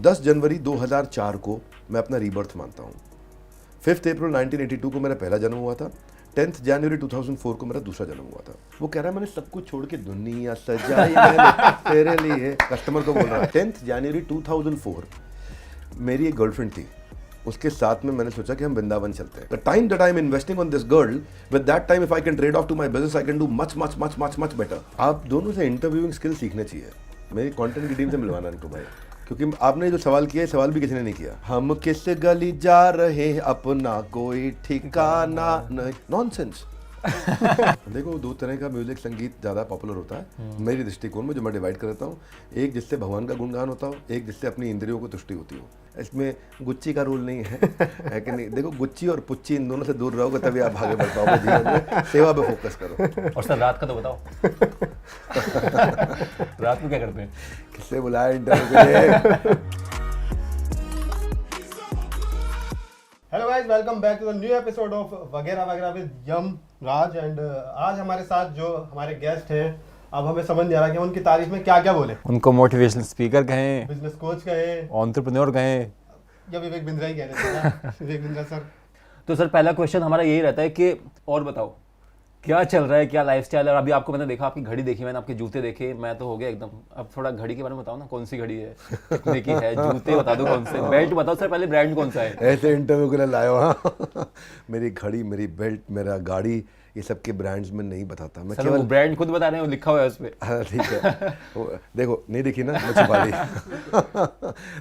10 जनवरी 2004 को मैं अपना रीबर्थ मानता हूँ। 5 अप्रैल 1982 को मेरा पहला जन्म हुआ था। 10 जनवरी 2004 को मेरा दूसरा जन्म हुआ था। वो कह रहा है मैंने सब कुछ छोड़ के दुनिया सजाई मैंने तेरे लिए, कस्टमर को बोल रहा है। 10 जनवरी 2004 मेरी एक गर्लफ्रेंड थी, उसके साथ में मैंने सोचा कि हम वृंदावन चलते हैं। The time that I am investing on this girl, with that time if I can trade off to my business I can do much much much much much better. आप दोनों से इंटरव्यूइंग स्किल सीखने चाहिए। मेरी content की team से मिलवाना इनको भाई, क्योंकि आपने जो सवाल किया है, सवाल भी किसी ने नहीं किया। हम किस गली जा रहे हैं अपना कोई ठिकाना नहीं, नॉनसेंस। देखो दो तरह का म्यूजिक संगीत ज़्यादा पॉपुलर होता है मेरी दृष्टिकोण में, जो मैं डिवाइड कर देता हूँ। एक जिससे भगवान का गुणगान होता हो, एक जिससे अपनी इंद्रियों को तुष्टि होती हो। इसमें गुच्ची का रूल नहीं है कि नहीं। देखो गुच्ची और पुच्ची इन दोनों से दूर रहोगे तभी आप आगे बढ़ पाओगे जीवन में। सेवा पे फोकस करो। और सर रात का तो बताओ। रात में क्या करते हैं? किससे बुलाया इंटरव्यू के लिए? Hello guys, welcome back to the new episode of वगैरह वगैरह विद यम राज। एंड आज हमारे साथ जो हमारे गेस्ट हैं, अब हमें समझ नहीं आ रहा कि उनकी तारीफ में क्या क्या बोले। उनको मोटिवेशनल स्पीकर कहें, बिजनेस कोच कहें, एंटरप्रेन्योर कहें, या विवेक बिंद्रा ही कह रहे थे। विवेक बिंद्रा सर। तो सर पहला क्वेश्चन हमारा यही रहता है कि और बताओ क्या चल रहा है, क्या लाइफस्टाइल है। और अभी आपको मैंने देखा, आपकी घड़ी देखी मैंने, आपके जूते देखे, मैं तो हो गया एकदम। अब थोड़ा घड़ी के बारे में बताओ ना, कौन सी घड़ी है, कितने की है, जूते बता दो कौन से, बेल्ट बताओ सर पहले, ब्रांड कौन सा है। ऐसे इंटरव्यू के लिए लायो। हाँ मेरी घड़ी, मेरी बेल्ट, मेरा गाड़ी, ये सब के ब्रांड्स में नहीं बताता मैं। सर वो ब्रांड खुद बता रहे हो, लिखा हुआ है उस पे। हाँ ठीक है। देखो नहीं देखी ना, मैं छुपा ली।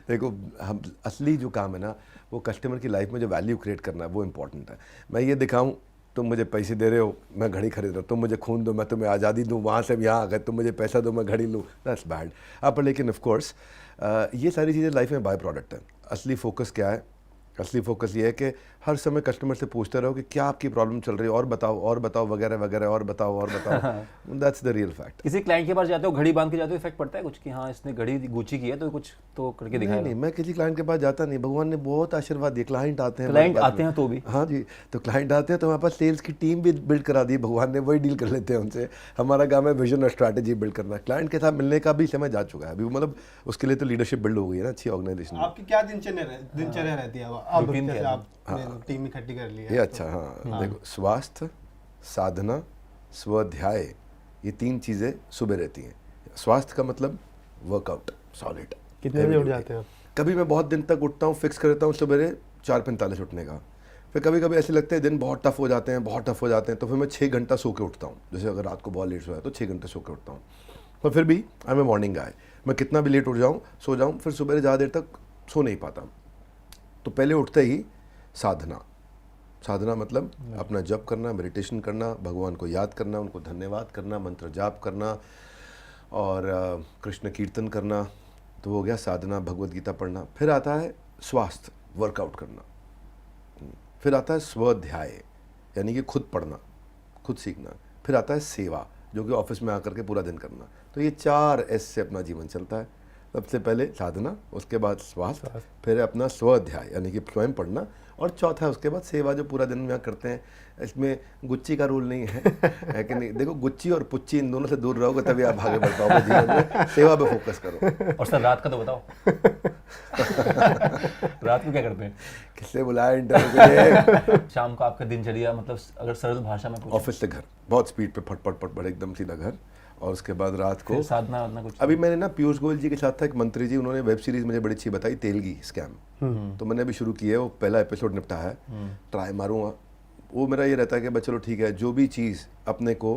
देखो हम असली जो काम है ना, वो कस्टमर की लाइफ में जो वैल्यू क्रिएट करना है वो इम्पोर्टेंट है। मैं ये दिखाऊं तुम मुझे पैसे दे रहे हो, मैं घड़ी खरीद रहा हूँ, तुम मुझे खून दो मैं तुम्हें आज़ादी दूँ, वहाँ से यहाँ आ गए तुम मुझे पैसा दो मैं घड़ी लूँ, दैट्स बैड। पर लेकिन ऑफ कोर्स ये सारी चीज़ें लाइफ में बाय प्रोडक्ट है। असली फोकस क्या है? असली फोकस ये है कि हर समय कस्टमर से पूछते रहो कि क्या आपकी प्रॉब्लम चल रही है, और बताओ वगैरह वगैरह, और बताओ दैट्स द रियल फैक्ट। किसी क्लाइंट के पास जाते हो, घड़ी बांध के जाते हो, इफेक्ट पड़ता है कुछ कि हाँ इसने घड़ी गुच्ची की है तो कुछ तो करके दिखाया? नहीं, मैं किसी क्लाइंट के पास जाता नहीं। भगवान ने बहुत आशीर्वाद दिया। क्लाइंट आते हैं तो भी। हाँ जी, तो क्लाइंट आते हैं तो हमारे पास सेल्स की टीम भी बिल्ड करा दी भगवान ने, वही डील कर लेते हैं उनसे। हमारा काम है विजन और स्ट्रैटेजी बिल्ड करना। क्लाइंट के साथ मिलने का भी समय जा चुका है अभी, मतलब उसके लिए तो लीडरशिप बिल्ड हो गई है ना अच्छी ऑर्गेनाइजेशन में। आपकी क्या दिनचर्या रहती है अब जैसे आप टीम इकट्ठी कर ली है? ये अच्छा, हाँ देखो, स्वास्थ्य, साधना, स्वाध्याय, ये 3 चीज़ें सुबह रहती हैं। स्वास्थ्य का मतलब वर्कआउट सॉलिड। कितने बजे उठ जाते हैं आप? कभी मैं बहुत दिन तक उठता हूँ, फिक्स कर देता हूँ सवेरे 4:45 उठने का। फिर कभी कभी ऐसे लगता है दिन बहुत टफ हो जाते हैं, तो फिर मैं 6 घंटा सो के उठता हूँ। जैसे अगर रात को बहुत लेट सोया तो 6 घंटे सो के उठता हूँ। पर फिर भी आई एम ए मॉर्निंग गाय। मैं कितना भी लेट उठ जाऊँ, सो जाऊँ, फिर सुबह ज़्यादा देर तक सो नहीं पाता। तो पहले उठते ही साधना मतलब अपना जप करना, मेडिटेशन करना, भगवान को याद करना, उनको धन्यवाद करना, मंत्र जाप करना और कृष्ण कीर्तन करना। तो हो गया साधना, भगवत गीता पढ़ना। फिर आता है स्वास्थ्य, वर्कआउट करना। फिर आता है स्वाध्याय, यानी कि खुद पढ़ना, खुद सीखना। फिर आता है सेवा, जो कि ऑफिस में आकर के पूरा दिन करना। तो ये 4 S से अपना जीवन चलता है। सबसे पहले साधना, उसके बाद स्वास्थ्य, फिर अपना स्वाध्याय यानी कि स्वयं पढ़ना, और चौथा उसके बाद सेवा, जो पूरा दिन में करते हैं। इसमें गुच्ची का रूल नहीं है कि नहीं। देखो गुच्ची और पुच्ची इन दोनों से दूर रहोगे तभी आप आगे बढ़ पाओगे जीवन में। सेवा पे फोकस करो। और सर रात का तो बताओ। रात में क्या करते हैं? किससे बुलाया इंटरव्यू के लिए? शाम को आपका दिनचर्या, मतलब अगर सरल भाषा में पूछूं। ऑफिस से घर, बहुत स्पीड पे फट एकदम सीधा घर, और उसके बाद रात को साधना कुछ। अभी मैंने ना पीयूष गोयल जी के साथ था, एक मंत्री जी, उन्होंने वेब सीरीज मुझे बड़ी अच्छी बताई, तेलगी स्कैम। तो मैंने अभी शुरू की है, वो पहला एपिसोड निपटा है, ट्राई मारूंगा। वो मेरा ये रहता है कि चलो ठीक है, जो भी चीज़ अपने को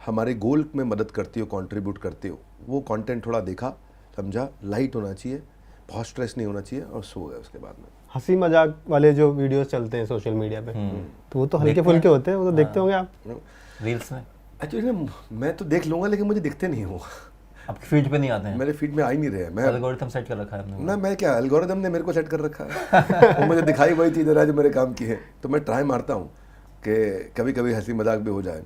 हमारे गोल में मदद करती हो, कंट्रीब्यूट करती हो, वो कंटेंट थोड़ा देखा, समझा, लाइट होना चाहिए, बहुत स्ट्रेस नहीं होना चाहिए, और सो गए उसके बाद में। हंसी मजाक वाले जो वीडियोस चलते हैं सोशल मीडिया पे, तो वो तो हल्के फुल्के होते हैं, वो तो देखते होंगे आप रील्स में? एक्चुअली मैं तो देख लूंगा, लेकिन मुझे दिखते नहीं हो। आपकी फीड पे नहीं आते हैं? मेरे फीड में आ ही नहीं रहे। मैं एल्गोरिथम सेट कर रखा है आपने? ना, मैं क्या, एल्गोरिथम ने मेरे को सेट कर रखा है। वो मुझे दिखाई वही चीज़ रहा है जो मेरे काम की है। तो मैं ट्राई मारता हूँ कि कभी कभी हंसी मजाक भी हो जाए।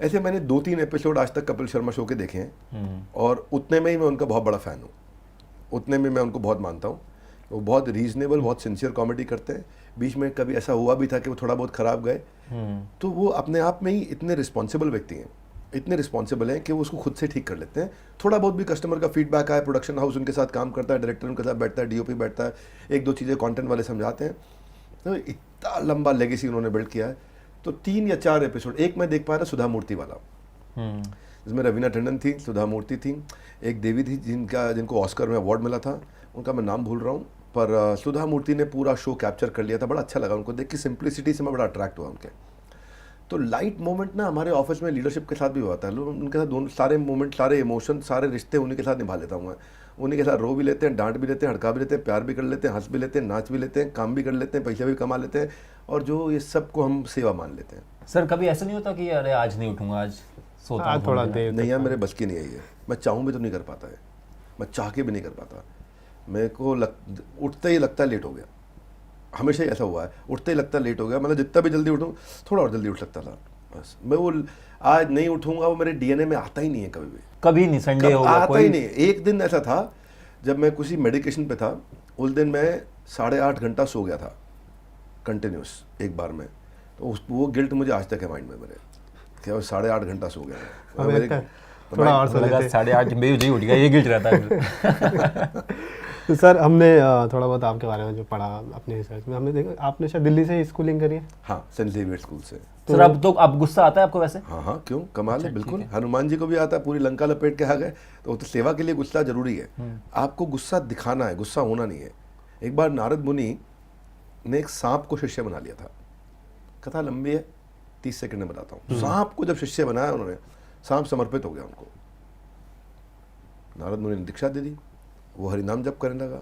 ऐसे मैंने 2-3 एपिसोड आज तक कपिल शर्मा शो के देखे हैं, और उतने में ही मैं उनका बहुत बड़ा फ़ैन हूँ। उतने में मैं उनको बहुत मानता हूँ। वो बहुत रीजनेबल, बहुत सिंसियर कॉमेडी करते हैं। बीच में कभी ऐसा हुआ भी था कि वो थोड़ा बहुत ख़राब गए, तो वो अपने आप में ही इतने रिस्पॉन्सिबल व्यक्ति हैं इतने रिस्पॉन्सिबल हैं कि वो उसको खुद से ठीक कर लेते हैं। थोड़ा बहुत भी कस्टमर का फीडबैक आए, प्रोडक्शन हाउस उनके साथ काम करता है, डायरेक्टर उनके साथ बैठता है, डीओपी बैठता है, एक दो चीज़ें कंटेंट वाले समझाते हैं। तो इतना लंबा लेगेसी उन्होंने बिल्ड किया है। तो 3 या 4 एपिसोड, एक मैं देख पाया था सुधा मूर्ति वाला, जिसमें रवीना टंडन थी, सुधा मूर्ति थी, एक देवी थी जिनको ऑस्कर में अवार्ड मिला था, उनका मैं नाम भूल रहा हूँ, पर सुधा मूर्ति ने पूरा शो कैप्चर कर लिया था। बड़ा अच्छा लगा उनको देख के, सिंप्लिसिटी से मैं बड़ा अट्रैक्ट हुआ उनके। तो लाइट मोमेंट ना हमारे ऑफिस में लीडरशिप के साथ भी होता है। लोग उनके साथ दोनों सारे मोमेंट, सारे इमोशन, सारे रिश्ते उन्हीं के साथ निभा लेता हूँ मैं। उन्हीं के साथ रो भी लेते हैं, डांट भी लेते हैं, हड़का भी लेते हैं, प्यार भी कर लेते हैं, हंस भी लेते हैं, नाच भी लेते हैं, काम भी कर लेते हैं, पैसे भी कमा लेते हैं, और जो ये सब को हम सेवा मान लेते हैं। सर कभी ऐसा नहीं होता कि अरे आज नहीं उठूंगा, आज सोता हूं थोड़ा थोड़ी देर नहीं यार, मेरे बस की नहीं है ये। मैं चाहूँ भी तो नहीं कर पाता है, मैं चाह के भी नहीं कर पाता। मेरे को उठते ही लगता है लेट हो गया, हमेशा ही ऐसा हुआ है, उठते ही लगता है लेट हो गया। मतलब जितना भी जल्दी उठूँ, थोड़ा और जल्दी उठ सकता था, बस मैं वो आज नहीं उठूंगा, वो मेरे डीएनए में आता ही नहीं है कभी भी, कभी नहीं। संडे हो गया आता कोई ही नहीं। एक दिन ऐसा था जब मैं किसी मेडिकेशन पे था, उस दिन मैं 8.5 घंटा सो गया था कंटिन्यूस एक बार में। तो वो गिल्ट मुझे आज तक है माइंड में मेरे, कि मैं 8.5 घंटा सो गया। हमें लगता है थोड़ा और सो लगा लेते। 8:30 बजे ही उठ गया, ये गिल्ट रहता है। तो सर हमने थोड़ा बहुत आपके बारे में जो पढ़ा अपने रिसर्च में, हमने देखा आपने शायद दिल्ली से स्कूलिंग करी है। हाँ, सेंट जेवियर स्कूल से। सर अब तो अब गुस्सा आता है आपको वैसे? हाँ, क्यों, कमाल है, बिल्कुल। हनुमान जी को भी आता है, पूरी लंका लपेट के आ गए। तो सेवा के लिए गुस्सा जरूरी है, आपको गुस्सा दिखाना है, गुस्सा होना नहीं है। एक बार नारद मुनि ने एक सांप को शिष्य बना लिया था, कथा लंबी है, 30 सेकंड में बताता हूँ। सांप को जब शिष्य बनाया उन्होंने, सांप समर्पित हो गया उनको। नारद मुनि ने दीक्षा दे दी, वो हरि नाम जप करने लगा,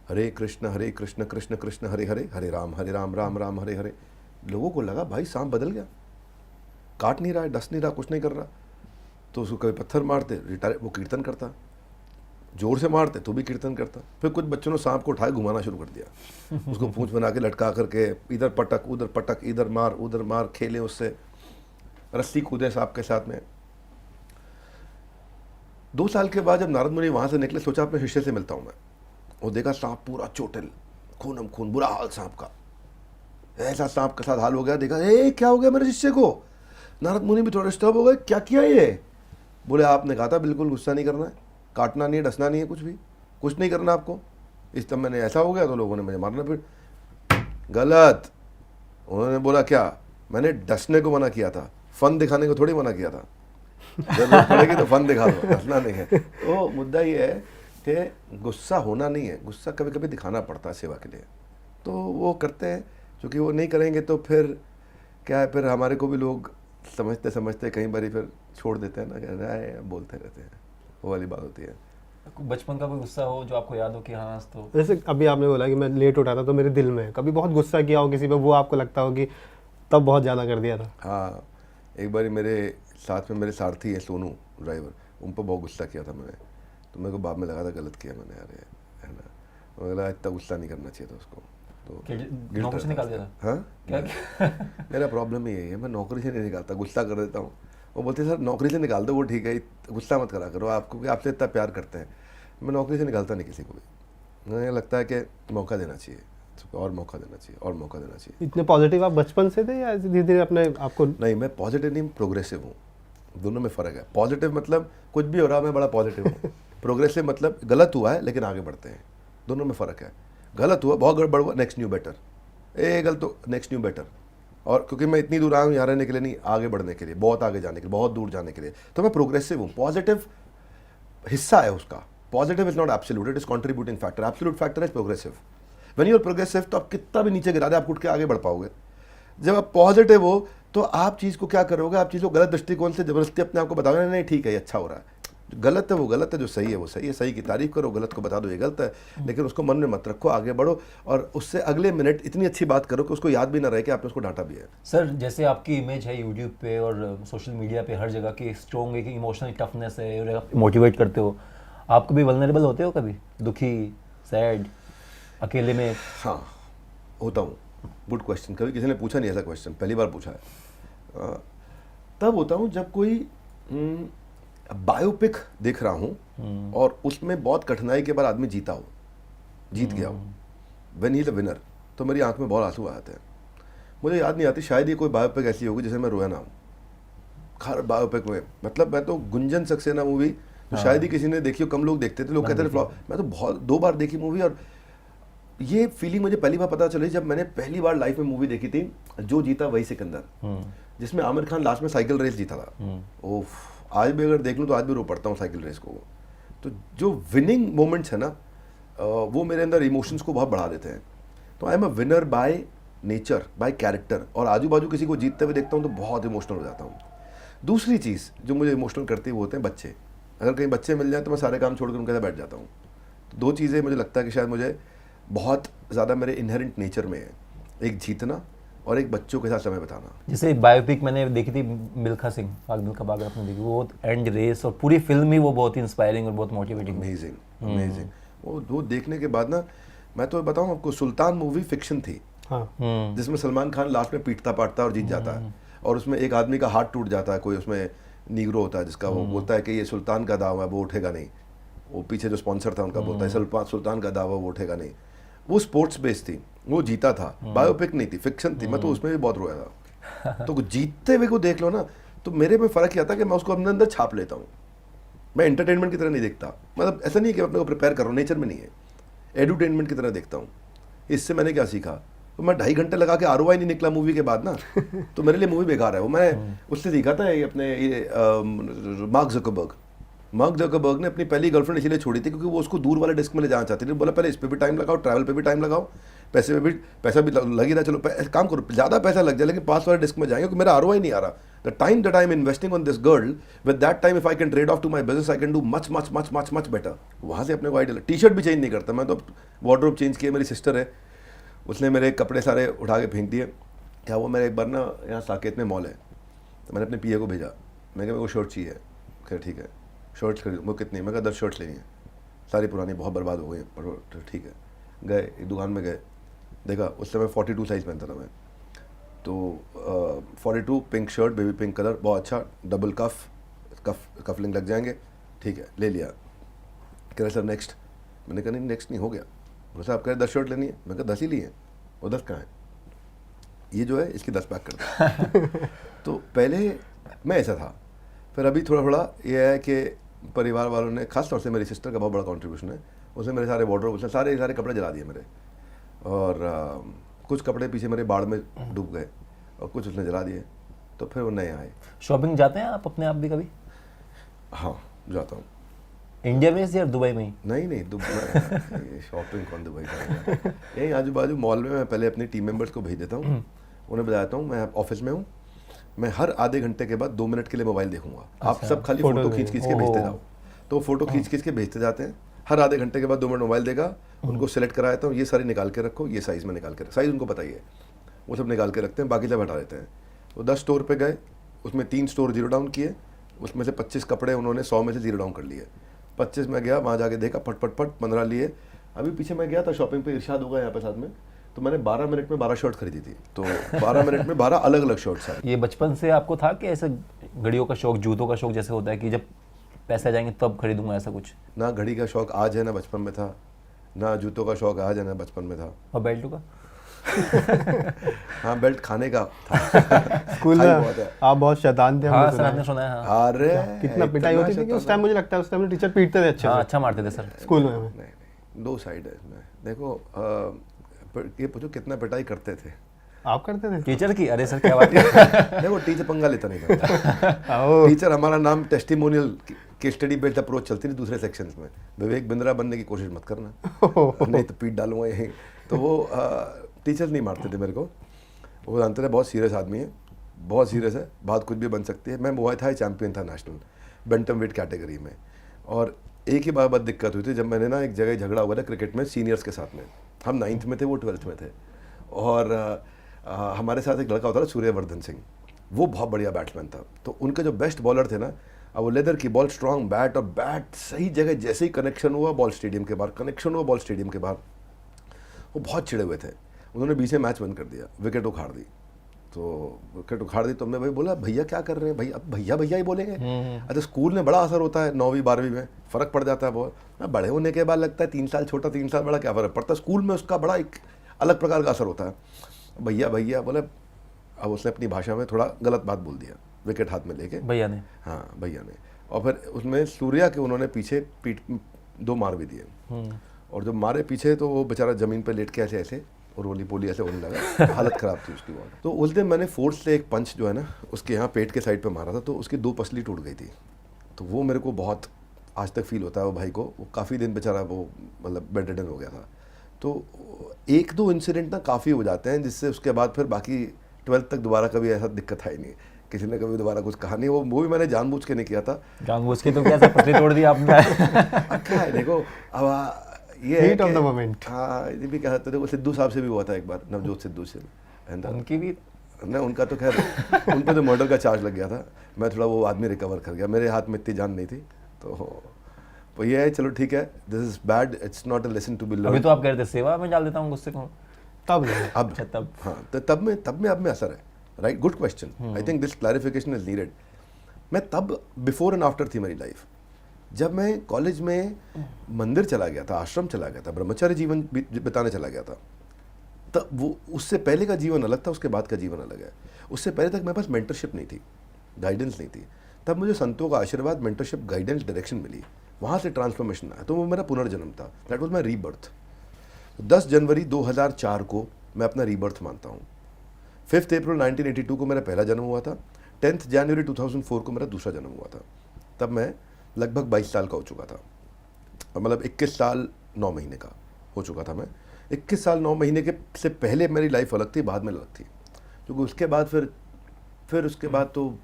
हरे कृष्ण कृष्ण कृष्ण हरे हरे, हरे राम राम राम हरे हरे। लोगों को लगा भाई सांप बदल गया, काट नहीं रहा है, डस नहीं रहा, कुछ नहीं कर रहा। तो उसको कभी पत्थर मारते, वो कीर्तन करता, जोर से मारते तो भी कीर्तन करता। फिर कुछ बच्चों ने सांप को उठाए घुमाना शुरू कर दिया, उसको पूंछ बना के लटका करके इधर पटक, इधर मार, खेले उससे, रस्सी कूदे सांप के साथ में। 2 साल के बाद जब नारद मुनि वहां से निकले, सोचा अपने शिष्य से मिलता हूं मैं। वो देखा सांप पूरा चोटिल, खूनम खून, बुरा हाल सांप का। ऐसा सांप के साथ हाल हो गया, देखा क्या हो गया मेरे शिष्य को। नारद मुनि भी थोड़ा डिस्टर्ब हो गए, क्या किया ये? बोले आपने कहा था बिल्कुल गुस्सा नहीं करना है, काटना नहीं है, डसना नहीं है, कुछ नहीं करना आपको। इस तब मैंने ऐसा हो गया तो लोगों ने मुझे मारना। फिर गलत। उन्होंने बोला क्या, मैंने डसने को मना किया था, फन दिखाने को थोड़ी मना किया था। जरूरत पड़ेगी तो फन दिखा दो, डसना नहीं है। तो मुद्दा ये है कि गुस्सा होना नहीं है, गुस्सा कभी कभी दिखाना पड़ता है सेवा के लिए। तो वो करते हैं, क्योंकि वो नहीं करेंगे तो फिर क्या है, फिर हमारे को भी लोग समझते कई बार फिर छोड़ देते हैं ना, कहना है बोलते रहते हैं, वो वाली बात होती है। बचपन का कोई गुस्सा हो जो आपको याद हो कि हाँ तो जैसे अभी आपने बोला कि मैं लेट उठा था, तो मेरे दिल में कभी बहुत गुस्सा किया हो किसी पे, वो आपको लगता हो कि तब बहुत ज़्यादा कर दिया था? हाँ, एक बार मेरे साथ में मेरे सारथी है सोनू ड्राइवर, उन पर बहुत गुस्सा किया था मैंने। तो मेरे को बाद में लगा था गलत किया मैंने, यार है ना, मुझे लगा इतना गुस्सा नहीं करना चाहिए था उसको। तो नौकरी से निकाल दिया था? हाँ, क्या मेरा प्रॉब्लम ही है, मैं नौकरी से नहीं निकालता, गुस्सा कर देता हूँ। वो बोलते सर नौकरी से निकाल दो, वो ठीक है, गुस्सा मत करा करो, आपको आपसे इतना प्यार करते हैं। मैं नौकरी से निकालता नहीं किसी को भी, मुझे लगता है कि मौका देना चाहिए, और मौका देना चाहिए। इतने पॉजिटिव आप बचपन से थे या धीरे धीरे अपने आपको? नहीं, मैं पॉजिटिव नहीं, प्रोग्रेसिव हूँ, दोनों में फ़र्क है। पॉजिटिव मतलब कुछ भी हो रहा है मैं बड़ा पॉजिटिव हूँ, प्रोग्रेसिव मतलब गलत हुआ है लेकिन आगे बढ़ते हैं, दोनों में फ़र्क है। गलत हुआ, बहुत गड़बड़ हुआ, नेक्स्ट न्यू बेटर, गलत तो नेक्स्ट न्यू बेटर। और क्योंकि मैं इतनी दूर आया हूँ यहाँ रहने के लिए नहीं, आगे बढ़ने के लिए, बहुत आगे जाने के लिए, बहुत दूर जाने के लिए, तो मैं प्रोग्रेसिव हूँ। पॉजिटिव हिस्सा है उसका, positive is not absolute, it is contributing factor, absolute factor is progressive. When you are progressive तो आप कितना भी नीचे गिरा दे, आप उठ के आगे बढ़ पाओगे। जब आप पॉजिटिव हो तो आप चीज़ को क्या करोगे, आप चीज़ को गलत दृष्टिकोण से जबरदस्ती अपने आप को बताओगे नहीं ठीक है ये अच्छा हो रहा है, जो गलत है वो गलत है, जो सही है वो सही है, सही की तारीफ करो, गलत को बता दो ये गलत है, लेकिन उसको मन में मत रखो, आगे बढ़ो और उससे अगले मिनट इतनी अच्छी बात करो कि उसको याद भी ना रहे कि आपने उसको डांटा भी है। सर जैसे आपकी इमेज है यूट्यूब पे और सोशल मीडिया पे हर जगह की स्ट्रॉन्ग एक इमोशनल टफनेस है, मोटिवेट करते हो, आप कभी वल्नरेबल होते हो, कभी दुखी, सैड, अकेले में? हाँ होता हूँ। गुड क्वेश्चन, कभी किसी ने पूछा नहीं ऐसा क्वेश्चन, पहली बार पूछा है। तब होता हूँ जब कोई बायोपिक देख रहा हूँ और उसमें बहुत कठिनाई के बाद आदमी जीत गया हो, when he is a winner, तो मेरी आंख में बहुत आंसू आ जाते हैं। मुझे याद नहीं आती, शायद ये कोई बायोपिक ऐसी होगी जिसे मैं रोया ना हूँ, हर बायोपिक में, मतलब मैं तो गुंजन सक्सेना मूवी तो शायद ही किसी ने देखी हो, कम लोग देखते थे, लोग कहते थे फ्लॉप, मैं तो बहुत 2 बार देखी मूवी। और ये फीलिंग मुझे पहली बार पता चली जब मैंने पहली बार लाइफ में मूवी देखी थी जो जीता वही सिकंदर, जिसमें आमिर खान लास्ट में साइकिल रेस जीता था। ओफ, आज भी अगर देख लूँ तो आज भी रो पड़ता हूँ साइकिल रेस को। तो जो विनिंग मोमेंट्स है ना, वो मेरे अंदर इमोशंस को बहुत बढ़ा देते हैं। तो I am a winner by nature, by character, और आजू बाजू किसी को जीतते हुए देखता हूँ तो बहुत इमोशनल हो जाता हूँ। दूसरी चीज़ जो मुझे इमोशनल करती है वो होते हैं बच्चे। अगर कहीं बच्चे मिल जाए तो मैं सारे काम छोड़कर उनके साथ बैठ जाता हूँ। तो 2 चीज़ें मुझे लगता है कि शायद मुझे बहुत ज़्यादा मेरे इनहेरेंट नेचर में है, एक जीतना और एक बच्चों के साथ समय बिताना। जैसे बायोपिक मैंने देखी थी मिल्खा सिंह, मिल्खा बाग आपने देखी, वो एंड रेस और पूरी फिल्म ही वो बहुत ही इंस्पायरिंग और बहुत मोटिवेटिंग। Amazing amazing. वो देखने के बाद ना, मैं तो बताऊँ आपको, सुल्तान मूवी फिक्शन थी, जिसमें सलमान खान लास्ट में पीटता पाटता और जीत जाता है, और उसमें एक आदमी का हाथ टूट जाता है, कोई उसमें नीग्रो होता है जिसका, वो बोलता है कि ये सुल्तान का दावा है, वो उठेगा नहीं। वो पीछे जो स्पॉन्सर था उनका बोलता है सुल्तान का दावा, वो उठेगा नहीं। वो स्पोर्ट्स बेस्ड थी, वो जीता था, बायोपिक नहीं थी, फिक्शन थी। मैं तो उसमें भी बहुत रोया था। तो जीतते हुए को देख लो ना, तो मेरे में फ़र्क यह था कि मैं उसको अपने अंदर छाप लेता हूँ। मैं एंटरटेनमेंट की तरह नहीं देखता, मतलब ऐसा नहीं है कि अपने को प्रिपेयर कर रहा हूँ, नेचर में नहीं है, एडुटेनमेंट की तरह देखता हूँ। इससे मैंने क्या सीखा, तो मैं 2.5 घंटे लगा के ROI नहीं निकला मूवी के बाद ना, तो मेरे लिए मूवी बेकार है। वो मैं उससे सीखा था, ये अपने मार्क जकरबर्ग ने अपनी पहली गर्लफ्रेंड इसलिए छोड़ी थी क्योंकि वो उसको दूर वाले डिस्क में ले जाना चाहती थी। बोला पहले इस पे भी टाइम लगाओ, ट्रैवल पे भी टाइम लगाओ, पैसा भी लग ही रहा, चलो काम करो, ज़्यादा पैसा लग जाए लेकिन पास वाले डिस्क में जाएंगे, क्योंकि मेरा ROI नहीं आ रहा। The time that I am investing on this girl, with that time if I can trade off to my business, I can do much much much much much better. वहाँ से अपने को आइडिया। टी शर्ट भी change नहीं करता मैं तो, wardrobe change किया। मेरी सिस्टर है, उसने मेरे कपड़े सारे उठा के फेंक दिए। क्या वो मेरे एक बार ना, यहाँ साकेत में मॉल है, तो मैंने अपने PA को भेजा, मैं मेरे को शर्ट चाहिए। खैर ठीक है, शर्ट्स खरीद, वो कितनी, मैं कहा 10 शर्ट्स लेनी है, सारी पुरानी बहुत बर्बाद हो गई हैं, पर ठीक है। गए एक दुकान में गए, देखा उस समय 42 साइज़ पहनता था मैं, तो 42 pink shirt, baby pink colour, बहुत अच्छा, डबल कफलिंग लग जाएंगे, ठीक है, ले लिया। कह रहे सर नेक्स्ट, मैंने कहा नहीं नेक्स्ट नहीं, हो गया। बोला आप कह रहे 10 शर्ट लेनी है, मैं कहा 10 ही लिए हैं, और 10 कहाँ है, ये जो है इसकी 10 पैक कर दो। तो पहले मैं ऐसा था, फिर अभी थोड़ा थोड़ा ये है कि परिवार वालों ने, खास तौर से मेरी सिस्टर का बहुत बड़ा कंट्रीब्यूशन है, उसने मेरे सारे वार्डरोब, उसने सारे कपड़े जला दिए मेरे, और कुछ कपड़े पीछे मेरे बाढ़ में डूब गए और कुछ उसने जला दिए, तो फिर वो नए आए। शॉपिंग जाते हैं आप अपने आप भी कभी? हाँ जाता हूँ। इंडिया में या दुबई में ही? नहीं दुबई, शॉपिंग कौन दुबई करेगा। यहीं आजू बाजू मॉल में मैं पहले अपनी टीम मेंबर्स को भेज देता हूँ, उन्हें बताता हूँ मैं ऑफिस में हूँ, मैं हर आधे घंटे के बाद 2 मिनट के लिए मोबाइल देखूंगा। आप सब खाली फोटो खींच के भेजते जाओ, तो फोटो खींच के भेजते जाते हैं। हर आधे घंटे के बाद 2 मिनट मोबाइल देगा, उनको सेलेक्ट कराता हूँ, ये सारी निकाल के रखो, ये साइज़ में निकाल के, साइज़ उनको पता ही है, वो सब निकाल के रखते हैं, बाकी सब हटा देते हैं। तो 10 स्टोर पे गए, उसमें 3 स्टोर जीरो डाउन किए, उसमें से 25 कपड़े उन्होंने 100 में से जीरो डाउन कर लिए। 25 में गया, वहाँ जाके देखा, फट 15 लिए। अभी पीछे मैं गया था शॉपिंग पे, इरशाद होगा यहाँ पे साथ में, तो मैंने 12 मिनट में 12 शर्ट खरीदी थी, तो 12 मिनट में 12 अलग अलग शर्ट्स हैं। ये बचपन से आपको था कि ऐसे घड़ियों का शौक, जूतों का शौक जैसे होता है कि जब पैसे जाएंगे तब खरीदूंगा, ऐसा कुछ? ना घड़ी का शौक आज है, ना बचपन में था, ना जूतों का शौक आज है, ना बचपन में था। और बेल्टों का? हाँ बेल्ट खाने का था। स्कूल में आप बहुत शैतान थे, हाँ सर, आपने सुना है। हाँ। अरे कितना पिटाई होती थी कि उस टाइम, मुझे लगता है उस टाइम टीचर पीटते थे अच्छे हाँ, से अच्छा मारते थे सर स्कूल में। नहीं 2 साइड है इसमें। देखो ये पूछो कितना पिटाई करते थे आप? करते थे टीचर की? अरे सर क्या बात है। देखो टीचर पंगा लेता नहीं था। टीचर हमारा नाम टेस्टिमोनियल के स्टडी बेस्ड अप्रोच चलती थी दूसरे सेक्शंस में। विवेक बिंद्रा बनने की कोशिश मत करना, नहीं तो पीट डालूंगा यहीं। तो वो टीचर नहीं मारते थे मेरे को, वो जानते थे बहुत सीरियस आदमी है, बहुत सीरियस है, बात कुछ भी बन सकती है। मैं मुआय थाई चैंपियन था नेशनल बैंटम वेट कैटेगरी में, और एक ही बार दिक्कत हुई थी जब मैंने ना एक जगह झगड़ा हुआ था क्रिकेट में सीनियर्स के साथ में। हम 9th में थे, वो 12th में थे, और हमारे साथ एक लड़का होता था सूर्यवर्धन सिंह, वो बहुत बढ़िया बैट्समैन था। तो उनके जो बेस्ट बॉलर थे ना, अब वो लेदर की बॉल, स्ट्रॉन्ग बैट, और बैट सही जगह जैसे ही कनेक्शन हुआ बॉल स्टेडियम के बाहर, वो बहुत चिड़े हुए थे। उन्होंने बीच में मैच बंद कर दिया, विकेट उखाड़ दी। तो विकेट उखाड़ दी तो हमने भाई बोला भैया क्या कर रहे हैं भाई, अब भैया ही बोलेंगे। अच्छा स्कूल में बड़ा असर होता है, 9वीं 12वीं में फ़र्क पड़ जाता है बहुत। बड़े होने के बाद लगता है 3 साल छोटा 3 साल बड़ा क्या फ़र्क पड़ता है, स्कूल में उसका बड़ा एक अलग प्रकार का असर होता है। भैया बोले, अब उसने अपनी भाषा में थोड़ा गलत बात बोल दिया, विकेट हाथ में लेके, भैया ने। हाँ भैया ने, और फिर उसमें सूर्या के उन्होंने पीछे पीठ 2 मार भी दिए, और जब मारे पीछे तो वो बेचारा ज़मीन पे लेट के ऐसे ऐसे और रोली पोली ऐसे होने लगा, हालत ख़राब थी उसकी बहुत। तो उस दिन मैंने फोर्स से एक पंच जो है ना उसके यहाँ पेट के साइड पे मारा था, तो उसकी 2 पसली टूट गई थी। तो वो मेरे को बहुत आज तक फील होता है वो भाई को, वो काफ़ी दिन बेचारा वो मतलब बेड रिडन हो गया था। तो 1-2 इंसिडेंट ना काफ़ी हो जाते हैं, जिससे उसके बाद फिर बाकी 12th तक दोबारा कभी ऐसा दिक्कत आई नहीं, किसी ने कभी दोबारा कुछ कहा नहीं। वो भी मैंने जानबूझ के नहीं किया था। जानबूझ के तो कैसा पसली तोड़ दी आपने? अब क्या है देखो, अब ये है Heat of कि- the moment. हाँ, ये भी कहते थे, वो सिद्धू साहब से भी हुआ था एक बार, नवजोत सिद्धू से, है ना? उनकी भी ना उनका तो खैर उन पे तो मर्डर का चार्ज लग गया था, मैं थोड़ा वो आदमी रिकवर कर गया, मेरे हाथ में इतनी जान नहीं थी। तो ये है, चलो ठीक है, this is bad, it's not a lesson to be learn. अभी तो आप कह रहे थे सेवा में डाल देता हूँ गुस्से को, तब नहीं। अब अच्छा तब। हाँ, तो तब में अब में असर है, right? Good question, I think this clarification is needed. मैं तब बिफोर एंड आफ्टर थी मेरी लाइफ। जब मैं कॉलेज में मंदिर चला गया था, आश्रम चला गया था, ब्रह्मचारी जीवन बिताने चला गया था, तब वो उससे पहले का जीवन अलग था, उसके बाद का जीवन अलग है। उससे पहले तक मेरे पास मेंटरशिप नहीं थी, गाइडेंस नहीं थी। तब मुझे संतों का आशीर्वाद, मेंटरशिप, गाइडेंस, डायरेक्शन मिली, वहाँ से ट्रांसफॉर्मेशन आया, तो वो मेरा पुनर्जन्म था। That was my rebirth. 10 जनवरी 2004 को मैं अपना रीबर्थ मानता हूँ। 5 अप्रैल 1982 को मेरा पहला जन्म हुआ था। 10 जनवरी 2004 को मेरा दूसरा जन्म हुआ था। तब मैं लगभग 22 साल का हो चुका था, मतलब 21 साल 9 महीने का हो चुका था मैं। 21 साल 9 महीने के से पहले मेरी लाइफ अलग थी, बाद में अलग थी, क्योंकि उसके बाद फिर उसके बाद तो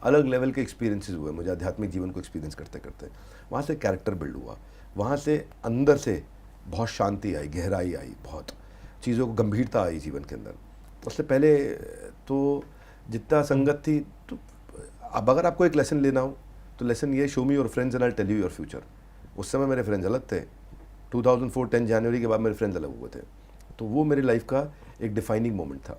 अलग लेवल के एक्सपीरियंसेस हुए मुझे, आध्यात्मिक जीवन को एक्सपीरियंस करते करते। वहाँ से कैरेक्टर बिल्ड हुआ, वहाँ से अंदर से बहुत शांति आई, गहराई आई, बहुत चीज़ों को गंभीरता आई जीवन के अंदर। उससे पहले तो जितना संगत थी, तो अब अगर आपको एक लेसन लेना हो तो लेसन ये, show me your friends and I tell you your future. उस समय मेरे फ्रेंड्स अलग थे, 2004 10 जनवरी के बाद मेरे फ्रेंड्स अलग हुए थे, तो वो मेरी लाइफ का एक डिफाइनिंग मोमेंट था।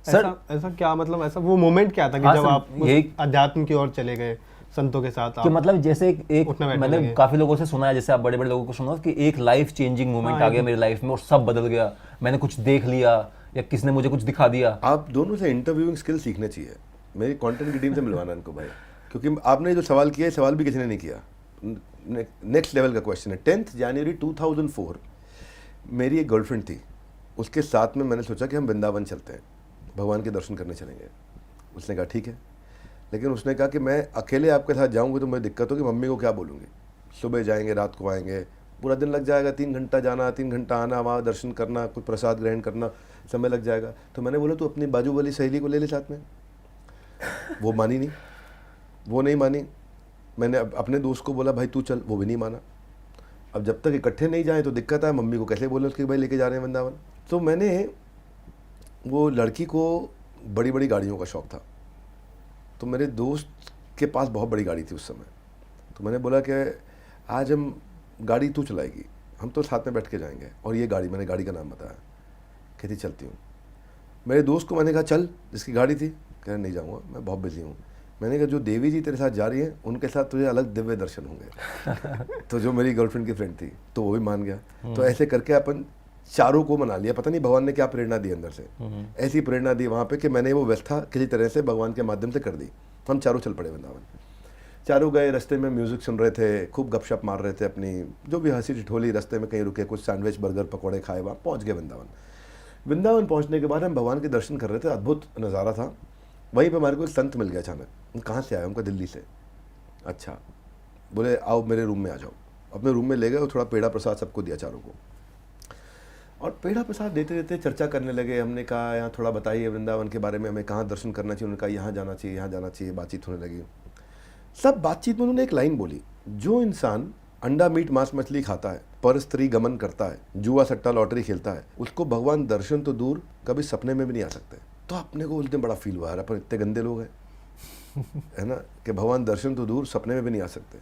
सर ऐसा क्या मतलब, ऐसा वो मोमेंट क्या था कि हाँ जब सर, आप उस यही- अध्यात्म की ओर चले गए संतों के साथ? कि आप मतलब जैसे एक उठना बैठने मैंने लगे। काफी लोगों से सुना है, जैसे आप बड़े बड़े लोगों को सुना कि एक लाइफ चेंजिंग मोमेंट हाँ, आ गया मेरी लाइफ में और सब बदल गया, मैंने कुछ देख लिया या किसने मुझे कुछ दिखा दिया। आप दोनों से इंटरव्यूइंग स्किल सीखने चाहिए, मेरी कंटेंट की टीम से मिलवाना इनको भाई, क्योंकि आपने जो सवाल किया है, सवाल भी किसी ने नहीं किया। नेक्स्ट लेवल का क्वेश्चन है। 10 जनवरी 2004 मेरी एक गर्लफ्रेंड थी, उसके साथ में मैंने सोचा कि हम वृंदावन चलते हैं, भगवान के दर्शन करने चलेंगे। उसने कहा ठीक है, लेकिन उसने कहा कि मैं अकेले आपके साथ जाऊंगी तो मुझे दिक्कत होगी, मम्मी को क्या बोलूँगी, सुबह जाएंगे रात को आएंगे, पूरा दिन लग जाएगा, 3 घंटा जाना 3 घंटा आना, वहाँ दर्शन करना, कुछ प्रसाद ग्रहण करना, समय लग जाएगा। तो मैंने बोला तू अपनी बाजू वाली सहेली को ले ले साथ में। वो मानी नहीं, वो नहीं मानी। मैंने अपने दोस्त को बोला भाई तू चल, वो भी नहीं माना। अब जब तक इकट्ठे नहीं जाए तो दिक्कत है, मम्मी को कैसे बोले उसके भाई लेके जा रहे हैं वृंदावन। तो मैंने, वो लड़की को बड़ी बड़ी गाड़ियों का शौक़ था, तो मेरे दोस्त के पास बहुत बड़ी गाड़ी थी उस समय, तो मैंने बोला कि आज हम गाड़ी तू चलाएगी, हम तो साथ में बैठ के जाएंगे, और ये गाड़ी, मैंने गाड़ी का नाम बताया, कहती चलती हूँ। मेरे दोस्त को मैंने कहा चल, जिसकी गाड़ी थी, कह रहा नहीं जाऊँगा, मैं बहुत बिजी हूँ। मैंने कहा जो देवी जी तेरे साथ जा रही हैं उनके साथ तुझे अलग दिव्य दर्शन होंगे। तो जो मेरी गर्लफ्रेंड की फ्रेंड थी तो वो भी मान गया। तो ऐसे करके अपन चारों को मना लिया। पता नहीं भगवान ने क्या प्रेरणा दी अंदर से, ऐसी प्रेरणा दी वहाँ पे कि मैंने वो व्यवस्था किसी तरह से भगवान के माध्यम से कर दी। हम चारों चल पड़े वृंदावन। चारों गए, रास्ते में म्यूज़िक सुन रहे थे, खूब गपशप मार रहे थे अपनी, जो भी हंसी ठिठोली, रास्ते में कहीं रुके, कुछ सैंडविच बर्गर पकौड़े खाए, वहाँ पहुँच गए वृंदावन। वृंदावन पहुँचने के बाद हम भगवान के दर्शन कर रहे थे, अद्भुत नज़ारा था। वहीं पर हमारे को एक संत मिल गया अचानक। कहाँ से आए? हमको दिल्ली से। अच्छा, बोले आओ मेरे रूम में आ जाओ। अपने रूम में ले गए और थोड़ा पेड़ा प्रसाद सबको दिया चारों को, और पेड़ा प्रसाद देते देते चर्चा करने लगे। हमने कहा यहाँ थोड़ा बताइए वृंदावन के बारे में, हमें कहाँ दर्शन करना चाहिए। उन्होंने कहा यहाँ जाना चाहिए, यहाँ जाना चाहिए। बातचीत होने लगी। सब बातचीत में उन्होंने एक लाइन बोली, जो इंसान अंडा मीट मांस मछली खाता है, पर स्त्री गमन करता है, जुआ सट्टा लॉटरी खेलता है, उसको भगवान दर्शन तो दूर कभी सपने में भी नहीं आ सकते। तो अपने को उस दिन बड़ा फील हुआ, यार अपन इतने गंदे लोग हैं, है ना, कि भगवान दर्शन तो दूर सपने में भी नहीं आ सकते।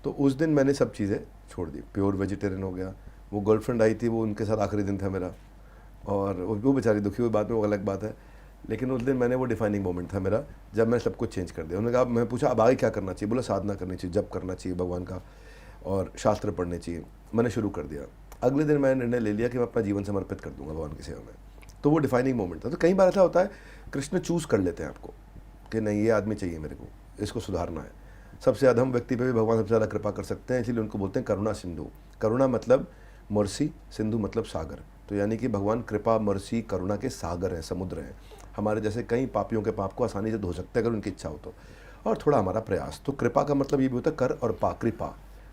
तो उस दिन मैंने सब चीज़ें छोड़ दी, प्योर वेजिटेरियन हो गया। वो गर्लफ्रेंड आई थी, वो उनके साथ आखिरी दिन था मेरा, और वो बेचारी दुखी हुई बाद में, वो अलग बात है। लेकिन उस दिन मैंने, वो डिफाइनिंग मोमेंट था मेरा, जब मैंने सब कुछ चेंज कर दिया। उन्होंने कहा, मैं पूछा अब आगे क्या करना चाहिए? बोला साधना करनी चाहिए, जप करना चाहिए भगवान का, और शास्त्र पढ़ने चाहिए। मैंने शुरू कर दिया। अगले दिन मैंने निर्णय ले लिया कि मैं अपना जीवन समर्पित कर दूंगा भगवान की सेवा में। तो वो डिफाइनिंग मोमेंट था। तो कई बार ऐसा होता है, कृष्ण चूज़ कर लेते हैं आपको, कि नहीं ये आदमी चाहिए मेरे को, इसको सुधारना है। सबसे अधम व्यक्ति पे भी भगवान सबसे ज़्यादा कृपा कर सकते हैं, इसीलिए उनको बोलते हैं करुणा सिंधु। करुणा मतलब मर्सी, सिंधु मतलब सागर। तो यानी कि भगवान कृपा, मर्सी, करुणा के सागर हैं, समुद्र हैं। हमारे जैसे कई पापियों के पाप को आसानी से धो सकते हैं अगर उनकी इच्छा हो तो। और थोड़ा हमारा प्रयास, तो कृपा का मतलब ये भी होता है कर और पा, कृपा।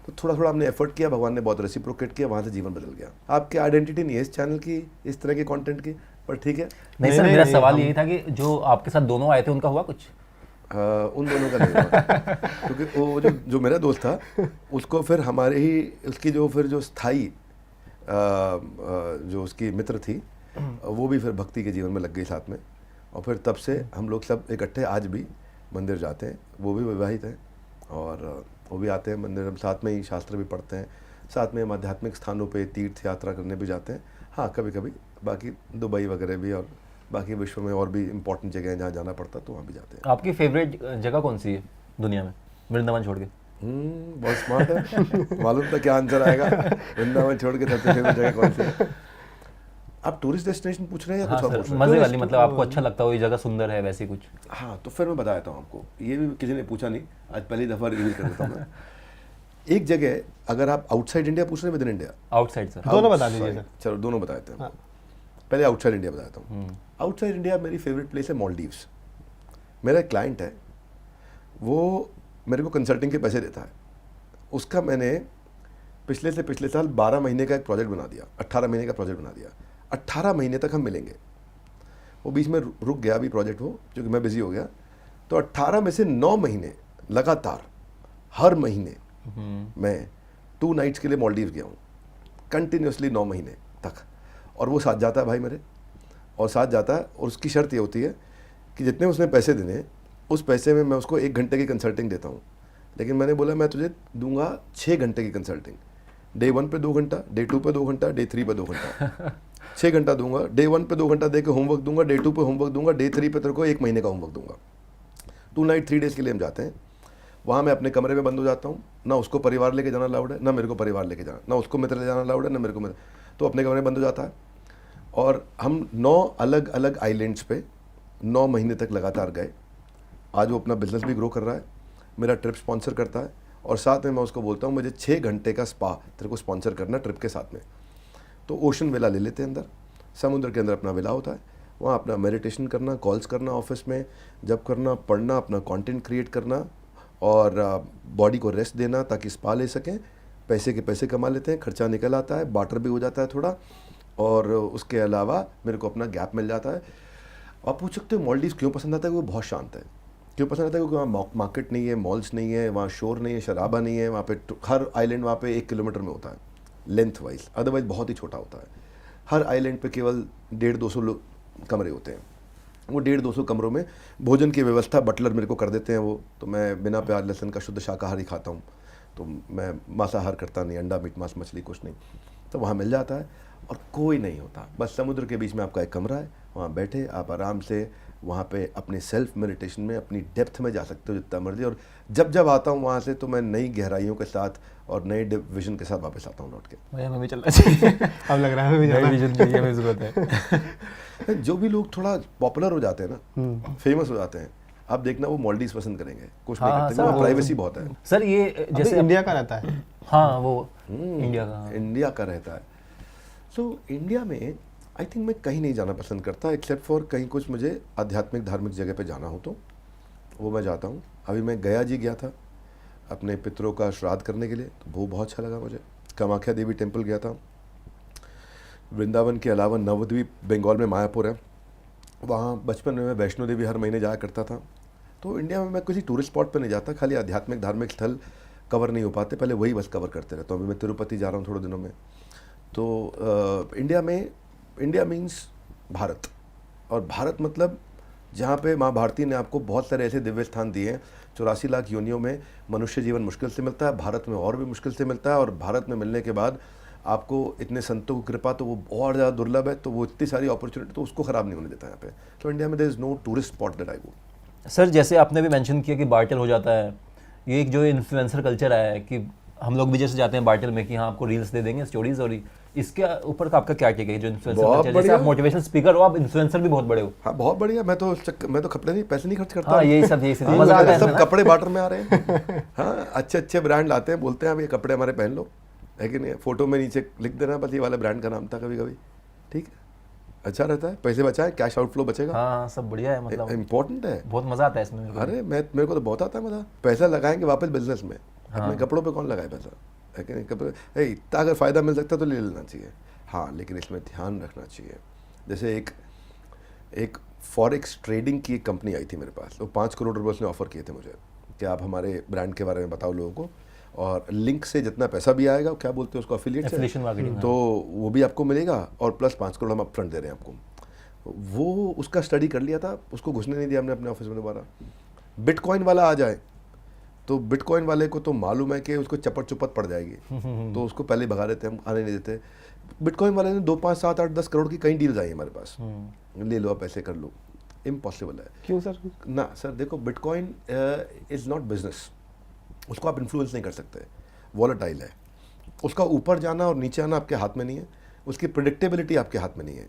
तो थोड़ा थोड़ा हमने एफर्ट किया, भगवान ने बहुत रेसिप्रोकेट किया, वहाँ से जीवन बदल गया। आपकी आइडेंटिटी नहीं है इस चैनल की, इस तरह के कंटेंट की, पर ठीक है। नहीं सर, मेरा सवाल यही था कि जो आपके साथ दोनों आए थे उनका हुआ कुछ? उन दोनों का नहीं हुआ क्योंकि वो जो मेरा दोस्त था उसको फिर हमारे ही उसकी जो फिर जो स्थाई जो उसकी मित्र थी वो भी फिर भक्ति के जीवन में लग गई साथ में, और फिर तब से हम लोग सब इकट्ठे आज भी मंदिर जाते हैं। वो भी विवाहित हैं और वो भी आते हैं मंदिर, हम साथ में ही शास्त्र भी पढ़ते हैं, साथ में हम आध्यात्मिक स्थानों पे तीर्थ यात्रा करने भी जाते हैं। हाँ, कभी कभी बाकी दुबई वगैरह भी और बाकी विश्व में और भी इम्पोर्टेंट जगह हैं जहाँ जाना पड़ता है तो वहाँ भी जाते हैं। आपकी फेवरेट जगह कौन सी है दुनिया में, वृंदावन छोड़ के? बहुत स्मार्ट है, मालूम था क्या आंसर आएगा। वृंदावन छोड़ के सबसे फेवरेट जगह कौन सी है? आप टूरिस्ट डेस्टिनेशन पूछ रहे हैं या हाँ कुछ और सर, पूछ रहे हैं? मजे वाली, मतलब आपको अच्छा लगता हो ये जगह सुंदर है वैसे कुछ? हाँ, तो फिर मैं बता देता हूँ आपको, ये भी किसी ने पूछा नहीं, आज पहली दफ़ा रिवील कर देता हूँ मैं। एक जगह, अगर आप आउटसाइड इंडिया पूछ रहे हैं with in India? Outside sir. दोनों बता दीजिए सर। चलो दोनों बता देते हैं। हाँ। पहले आउटसाइड इंडिया बताता हूँ। आउटसाइड इंडिया मेरी फेवरेट प्लेस है मॉलडीव्स। मेरा एक क्लाइंट है, वो मेरे को कंसल्टिंग के पैसे देता है। उसका मैंने पिछले से पिछले साल 12 महीने का एक प्रोजेक्ट बना दिया, 18 महीने का प्रोजेक्ट बना दिया। 18 महीने तक हम मिलेंगे। वो बीच में रुक गया अभी प्रोजेक्ट वो, क्योंकि मैं बिजी हो गया। तो 18 में से 9 महीने लगातार हर महीने मैं 2 नाइट्स के लिए मॉलडीव्स गया हूँ, कंटिन्यूसली 9 महीने तक। और वो साथ जाता है भाई मेरे, और साथ जाता है, और उसकी शर्त ये होती है कि जितने उसने पैसे देने हैं उस पैसे में मैं उसको 1 घंटे की कंसल्टिंग देता हूँ। लेकिन मैंने बोला मैं तुझे दूंगा 6 घंटे की कंसल्टिंग। डे 1 पे 2 घंटा, डे 2 पे 2 घंटा, डे 3 पे 2 घंटा 6 घंटा दूंगा। डे 1 पे 2 घंटा दे के होमवर्क दूंगा, डे 2 पे होमवर्क दूंगा, डे 3 पे तेरे को 1 महीने का होमवर्क दूंगा। 2 नाइट 3 डेज़ के लिए हम जाते हैं। वहाँ मैं अपने कमरे में बंद हो जाता हूँ, ना उसको परिवार लेके जाना अलाउड है, ना मेरे को परिवार लेके जाना, ना उसको मित्र ले जाना अलाउड है, ना मेरे को मित्र। तो अपने कमरे में बंद हो जाता है, और हम 9 अलग अलग आइलैंड्स पे 9 महीने तक लगातार गए। आज वो अपना बिजनेस भी ग्रो कर रहा है, मेरा ट्रिप स्पॉन्सर करता है, और साथ में मैं उसको बोलता हूँ मुझे 6 घंटे का स्पा तेरे को स्पॉन्सर करना ट्रिप के साथ में। तो ओशन विला ले लेते हैं, अंदर समुद्र के अंदर अपना विला होता है, वहाँ अपना मेडिटेशन करना, कॉल्स करना ऑफिस में जब करना, पढ़ना, अपना कंटेंट क्रिएट करना, और बॉडी को रेस्ट देना ताकि स्पा ले सकें। पैसे के पैसे कमा लेते हैं, खर्चा निकल आता है, बार्टर भी हो जाता है थोड़ा, और उसके अलावा मेरे को अपना गैप मिल जाता है। आप पूछ सकते हो मॉलडीव्स क्यों पसंद आता है? वो बहुत शांत है। क्यों पसंद आता है? क्योंकि वहाँ मार्केट नहीं है, मॉल्स नहीं है, वहाँ शोर नहीं है, शराबा नहीं है। वहाँ पे हर आइलैंड वहाँ पे 1 किलोमीटर में होता है लेंथ वाइज, अदरवाइज बहुत ही छोटा होता है। हर आइलैंड पे केवल 150-200 कमरे होते हैं। वो 150-200 कमरों में भोजन की व्यवस्था बटलर मेरे को कर देते हैं वो। तो मैं बिना प्याज लहसुन का शुद्ध शाकाहारी खाता हूँ, तो मैं मांसाहार करता नहीं, अंडा मीट मांस मछली कुछ नहीं। तो वहाँ मिल जाता है, और कोई नहीं होता, बस समुद्र के बीच में आपका एक कमरा है, वहाँ बैठे आप आराम से वहाँ पे अपने सेल्फ मेडिटेशन में अपनी डेप्थ में जा सकते हो जितना मर्जी। और जब जब आता हूँ वहाँ से तो मैं नई गहराइयों के साथ और नए विजन के साथ वापस आता हूँ लौट के। भैया हमें भी चलना चाहिए। अब लग रहा है हमें भी जाना। विजन चाहिए, हमें जरूरत है। जो भी लोग थोड़ा पॉपुलर हो जाते हैं ना, फेमस हो जाते हैं, आप देखना वो मॉलडीव्स पसंद करेंगे, कुछ नहीं हाँ, करते, सर, वहाँ वो- प्राइवेसी बहुत है। सर ये जैसे जैसे इंडिया का रहता है। हाँ वो इंडिया का। इंडिया का रहता है। सो इंडिया में आई थिंक मैं कहीं नहीं जाना पसंद करता, एक्सेप्ट फॉर कहीं कुछ मुझे आध्यात्मिक धार्मिक जगह पे जाना हो तो वो मैं जाता हूँ। अभी मैं गया जी गया था अपने पितरों का श्राद्ध करने के लिए, तो वो बहुत अच्छा लगा मुझे। कामाख्या देवी टेम्पल गया था। वृंदावन के अलावा नवद्वीप बंगाल में मायापुर है, वहाँ बचपन में मैं वैष्णो देवी हर महीने जाया करता था। तो इंडिया में मैं किसी टूरिस्ट स्पॉट पर नहीं जाता, खाली आध्यात्मिक धार्मिक स्थल कवर नहीं हो पाते, पहले वही बस कवर करते रहता हूँ। अभी मैं तिरुपति जा रहा हूँ थोड़े दिनों में। तो इंडिया मीन्स भारत, और भारत मतलब जहाँ पे माँ भारती ने आपको बहुत सारे ऐसे दिव्य स्थान दिए हैं। 84 लाख योनियों में मनुष्य जीवन मुश्किल से मिलता है, भारत में और भी मुश्किल से मिलता है, और भारत में मिलने के बाद आपको इतने संतों की कृपा, तो वो और ज़्यादा दुर्लभ है, तो वो इतनी सारी अपॉर्चुनिटी तो उसको ख़राब नहीं होने देता यहाँ पे। तो इंडिया में there is no tourist spot that I go. Sir जैसे आपने भी मेंशन किया कि बार्टर हो जाता है, ये एक जो इन्फ्लुएंसर कल्चर आया है कि हम लोग भी जैसे जाते हैं बार्टर में कि हाँ आपको रील्स दे देंगे, स्टोरीज, और इसके ऊपर आपका क्या टेक है जो इन्फ्लुएंसर बहुत जैसे बढ़िया। आप मोटिवेशनल स्पीकर हो, आप इन्फ्लुएंसर भी बहुत बड़े हो। हाँ बहुत बढ़िया। मैं तो खपड़े नहीं, पैसे नहीं खर्च करता हाँ हूँ। यही सब हाँ, मजा आता है सब ना? कपड़े बार्टर में आ रहे हैं। हाँ अच्छे अच्छे ब्रांड लाते हैं, बोलते हैं अब ये कपड़े हमारे पहन लो, है कि नहीं। फोटो में नीचे लिख देना बस ये वाला ब्रांड का नाम था कभी कभी, ठीक है, अच्छा रहता है, पैसे बचाए, कैश आउटफ्लो बचेगा, हाँ सब बढ़िया है, मतलब इम्पोर्टेंट है। बहुत मजा आता है इसमें मेरे को। अरे मेरे को तो बहुत आता है मजा। पैसा लगाएंगे वापस बिजनेस में, अपने कपड़ों पे कौन लगाए पैसा, है कि नहीं। कपड़े इतना अगर फ़ायदा मिल सकता है तो ले लेना चाहिए। हाँ लेकिन इसमें ध्यान रखना चाहिए। जैसे एक फॉरेक्स ट्रेडिंग की एक कंपनी आई थी मेरे पास, तो 5 करोड़ रुपये उसने ऑफ़र किए थे मुझे कि आप हमारे ब्रांड के बारे में बताओ लोगों को, और लिंक से जितना पैसा भी आएगा, क्या बोलते हैं उसको, Affiliation marketing, तो वो भी आपको मिलेगा, और प्लस 5 करोड़ हम अपफ्रंट दे रहे हैं आपको। वो उसका स्टडी कर लिया था, उसको घुसने नहीं दिया हमने अपने ऑफिस में दोबारा। बिटकॉइन वाला आ जाए तो बिटकॉइन वाले को तो मालूम है कि उसको चपट चुपट पड़ जाएगी, तो उसको पहले भगा देते, हम आने नहीं देते। बिटकॉइन वाले ने 2, 5, 7, 8, 10 करोड़ की कई डील्स आई है हमारे पास, ले लो आप ऐसे कर लो, इम्पॉसिबल है। क्यों सर? ना सर देखो, बिटकॉइन इज़ नॉट बिजनेस, उसको आप इन्फ्लुएंस नहीं कर सकते, वॉलेटाइल है, उसका ऊपर जाना और नीचे आना आपके हाथ में नहीं है, उसकी प्रिडिक्टेबिलिटी आपके हाथ में नहीं है,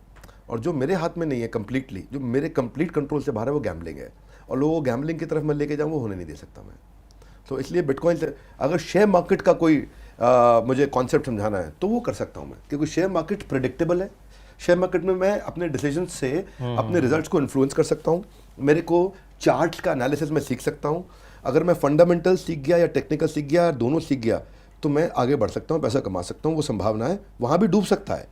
और जो मेरे हाथ में नहीं है कम्प्लीटली, जो मेरे कंप्लीट कंट्रोल से बाहर है, वो गैम्बलिंग है, और लोगों को गैम्बलिंग की तरफ मैं लेके जाऊँ वो होने नहीं दे सकता मैं। तो इसलिए बिटकॉइन से अगर शेयर मार्केट का कोई मुझे कॉन्सेप्ट समझाना है तो वो कर सकता हूँ मैं, क्योंकि शेयर मार्केट प्रेडिक्टेबल है। शेयर मार्केट में मैं अपने डिसीजन से अपने रिजल्ट्स को इन्फ्लुएंस कर सकता हूँ, मेरे को चार्ट्स का एनालिसिस में सीख सकता हूँ। अगर मैं फंडामेंटल सीख गया या टेक्निकल सीख गया या दोनों सीख गया तो मैं आगे बढ़ सकता हूँ, पैसा कमा सकता हूँ। वो संभावना है, वहाँ भी डूब सकता है,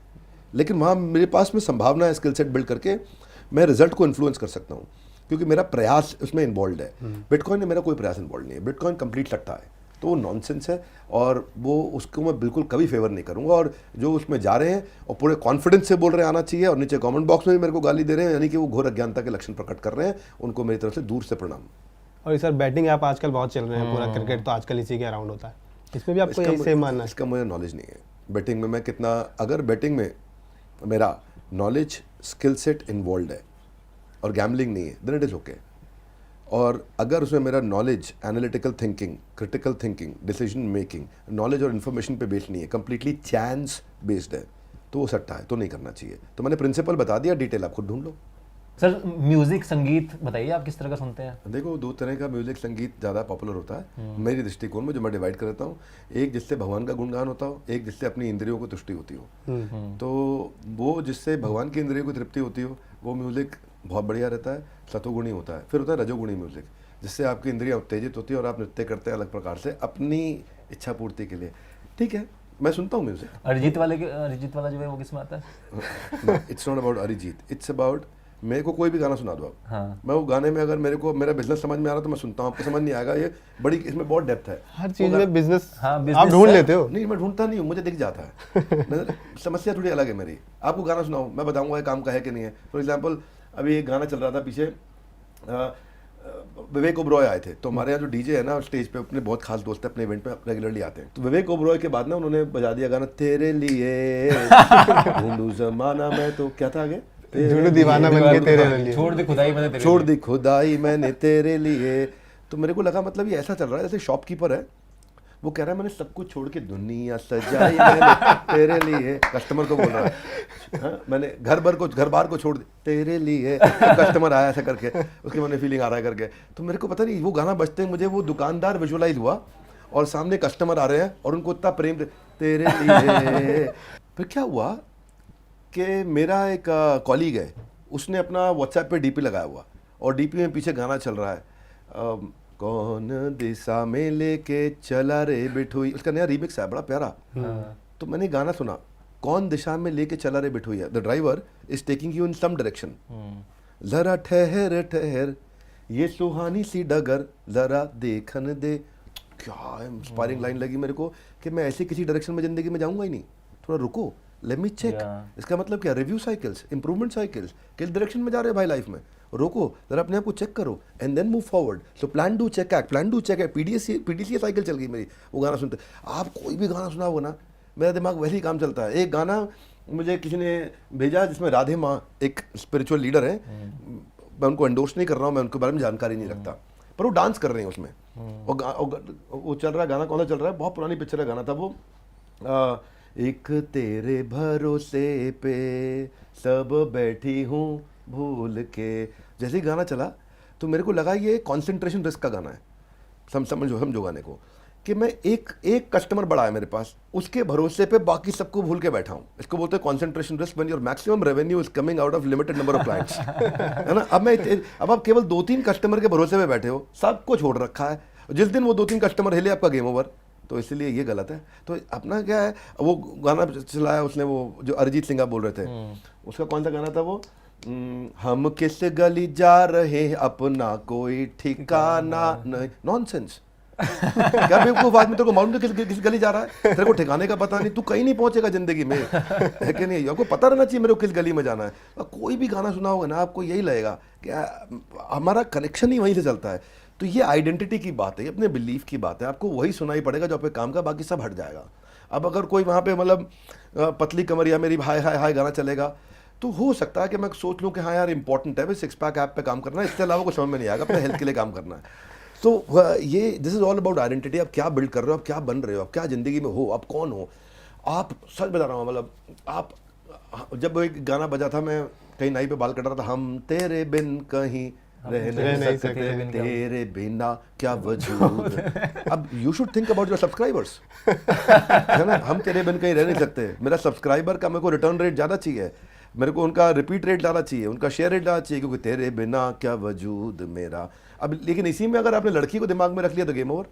लेकिन वहाँ मेरे पास में संभावना है, स्किल सेट बिल्ड करके मैं रिजल्ट को इन्फ्लुएंस कर सकता हूँ, क्योंकि मेरा प्रयास उसमें इन्वॉल्व है। बिटकॉइन में मेरा कोई प्रयास इन्वॉल्व नहीं है, बिटकॉइन कंप्लीट सट्टा है, तो वो नॉनसेंस है, और वो उसको मैं बिल्कुल कभी फेवर नहीं करूँगा। और जो उसमें जा रहे हैं और पूरे कॉन्फिडेंस से बोल रहे हैं आना चाहिए, और नीचे कमेंट बॉक्स में भी मेरे को गाली दे रहे हैं, यानी कि वो घोर अज्ञानता के लक्षण प्रकट कर रहे हैं, उनको मेरी तरफ से दूर से प्रणाम। और ये सर बैटिंग ऐप आजकल बहुत चल रहे हैं, पूरा क्रिकेट तो आजकल इसी के अराउंड होता है, इसमें भी आपको यही सेम मानना है? इसका मुझे नॉलेज नहीं है बैटिंग में, मैं कितना, अगर बैटिंग में मेरा नॉलेज स्किल सेट इन्वॉल्व है और गैम्बलिंग नहीं है, देन इट इज़ ओके। और अगर उसमें मेरा knowledge analytical thinking, critical thinking, decision making, knowledge और इन्फॉर्मेशन पे बेस्ड नहीं है, कंप्लीटली चांस बेस्ड है, तो वो सट्टा है, तो नहीं करना चाहिए। तो मैंने प्रिंसिपल बता दिया, डिटेल आप खुद ढूंढ लो। सर म्यूजिक संगीत बताइए, आप किस तरह का सुनते हैं? देखो 2 तरह का म्यूजिक संगीत ज़्यादा पॉपुलर होता है मेरी दृष्टिकोण में, जो मैं डिवाइड करता हूँ। एक जिससे भगवान का गुणगान होता हो, एक जिससे अपनी इंद्रियों को तुष्टि होती हो। तो वो जिससे भगवान की इंद्रियों को तृप्ति होती हो, वो म्यूजिक बहुत बढ़िया रहता है, सतोगुणी होता है। फिर होता है रजोगुणी म्यूजिक, जिससे आपकी इंद्रियाँ उत्तेजित होती है और आप नृत्य करते हैं अलग प्रकार से अपनी इच्छा पूर्ति के लिए। ठीक है, मैं सुनता हूँ म्यूजिक। अरिजीत वाला जो है वो किस में आता है? It's not about Arijit, it's about, मेरे को कोई भी गाना सुना दो आप, हाँ। मैं वो गाने में अगर मेरे को मेरा बिजनेस समझ में आ रहा तो मैं सुनता हूँ, आपको समझ नहीं आएगा, ये बड़ी, इसमें बहुत डेप्थ है। हर चीज में बिजनेस हाँ, आप business ढूंढ है। लेते हो? नहीं, मैं ढूंढता नहीं हूँ, मुझे दिख जाता है। समस्या थोड़ी अलग है मेरी। आपको गाना सुनाऊँ, मैं बताऊंगा ये काम का है कि नहीं है। फॉर एग्जाम्पल अभी एक गाना चल रहा था पीछे, विवेक ओबरॉय आए थे, तो हमारे यहाँ जो डीजे है ना स्टेज पे, अपने बहुत खास दोस्त है, अपने इवेंट पे रेगुलरली आते हैं। तो विवेक ओबरॉय के बाद ना उन्होंने बजा दिया गाना तेरे लिए ढूंढू जमाना में, तो क्या था आगे, ढूंढू दीवाना बन के तेरे लिए, छोड़ दे खुदाई मैंने तेरे छोड़ दी खुदाई मैंने तेरे लिए। तो मेरे को लगा मतलब ये ऐसा चल रहा है जैसे शॉपकीपर है, वो कह रहा है मैंने सब कुछ छोड़ के दुनिया सजाई मैंने तेरे लिए, कस्टमर को बोल रहा है। हाँ, मैंने घर बार को छोड़ दी तेरे लिए, कस्टमर आया ऐसा करके, उसके मन में फीलिंग आ रहा है करके। तो मेरे को पता नहीं, वो गाना बजते मुझे वो दुकानदार विजुअलाइज हुआ, और सामने कस्टमर आ रहे हैं और उनको इतना प्रेम तेरे लिए। फिर क्या हुआ कि मेरा एक कॉलीग है, उसने अपना व्हाट्सएप पे डीपी लगाया हुआ, और डीपी में पीछे गाना चल रहा है, कौन दिशा में लेके चला रे बिठोई, उसका नया रीमिक्स है, बड़ा प्यारा। तो मैंने गाना सुना, कौन दिशा में लेके चला रे बिठोई, the driver is taking you in some direction, जरा ठहर ठहर ये सुहानी सी डगर जरा देखन दे। क्या इंस्पायरिंग लाइन लगी मेरे को कि मैं ऐसे किसी डायरेक्शन में जिंदगी में जाऊंगा ही नहीं, थोड़ा रुको, लेट मी चेक। इसका मतलब क्या, रिव्यू साइकिल्स, इंप्रूवमेंट साइकिल्स, किस डायरेक्शन में जा रहे हो भाई लाइफ में, रोको जरा अपने आप को चेक करो and then move forward. So plan do check act, plan do check act, PDC cycle चल गई मेरी वो गाना सुनते। आप कोई भी गाना सुना हो ना, मेरा दिमाग वैसे ही काम चलता है। एक गाना मुझे किसी ने भेजा जिसमें राधे माँ एक स्पिरिचुअल लीडर है, मैं उनको एंडोर्स नहीं कर रहा हूँ, मैं उनके बारे में जानकारी नहीं रखता, पर वो डांस कर रहे हैं उसमें। वो चल रहा है गाना, कौन सा चल रहा है, बहुत पुरानी पिक्चर का गाना था वो, एक तेरे भरोसे पे सब बैठी हूँ भूल के। जैसे ही गाना चला तो मेरे को लगा ये कॉन्सेंट्रेशन रिस्क का गाना है। समझो गाने को कि मैं एक कस्टमर बड़ा है मेरे पास, उसके भरोसे पे बाकी सबको भूल के बैठा हूँ। इसको बोलते हैं concentration risk when your maximum revenue is coming out of limited number of clients, है ना। अब आप केवल 2-3 कस्टमर के भरोसे पे बैठे हो, सबको छोड़ रखा है। जिस दिन वो 2-3 कस्टमर हिले आपका गेम ओवर। तो इसलिए ये गलत है। तो अपना क्या है, वो गाना चलाया उसने, वो जो अरिजीत सिंह आप बोल रहे थे, उसका कौन सा गाना था वो, हम किस गली जा रहे अपना कोई ठिकाना नहीं। नॉनसेंस। क्या बेवकूफ आदमी, तेरे को मालूम है किस गली जा रहा है, तेरे को ठिकाने का पता नहीं, तू कहीं नहीं पहुंचेगा जिंदगी में, है कि नहीं। आपको पता रहना चाहिए मेरे को किस गली में जाना है। कोई भी गाना सुना होगा ना, आपको यही लगेगा कि हमारा कनेक्शन ही वहीं से चलता है। तो ये आइडेंटिटी की बात है, ये अपने बिलीफ की बात है। आपको वही सुनाई पड़ेगा जो आपके काम का, बाकी सब हट जाएगा। अब अगर कोई वहाँ पे मतलब पतली कमरिया मेरी हाय हाय हाय गाना चलेगा, तो हो सकता है कि मैं सोच लूँ कि हाँ यार इंपॉर्टेंट है भाई, 6 पैक ऐप पे काम करना है, इसके अलावा कुछ समझ में नहीं आएगा, अपने हेल्थ के लिए काम करना है। तो ये this is all about identity. आप क्या बिल्ड कर रहे हो, आप क्या बन रहे हो, आप क्या जिंदगी में हो, आप कौन हो। आप सच बता रहा हूँ, मतलब आप जब एक गाना बजा था, मैं कहीं नाई पे बाल कट रहा था, हम तेरे बिन कहीं रह नहीं सकते, तेरे बिना क्या वजूद। अब you should think about your subscribers, है ना। हम तेरे बिन कहीं रह नहीं सकते, मेरा सब्सक्राइबर का मेरे को रिटर्न रेट ज़्यादा चाहिए, मेरे को उनका रिपीट रेट ज़्यादा चाहिए, उनका शेयर रेट ज़्यादा चाहिए, क्योंकि तेरे बिना क्या वजूद मेरा। अब लेकिन इसी में अगर आपने लड़की को दिमाग में रख लिया तो गेम ओवर,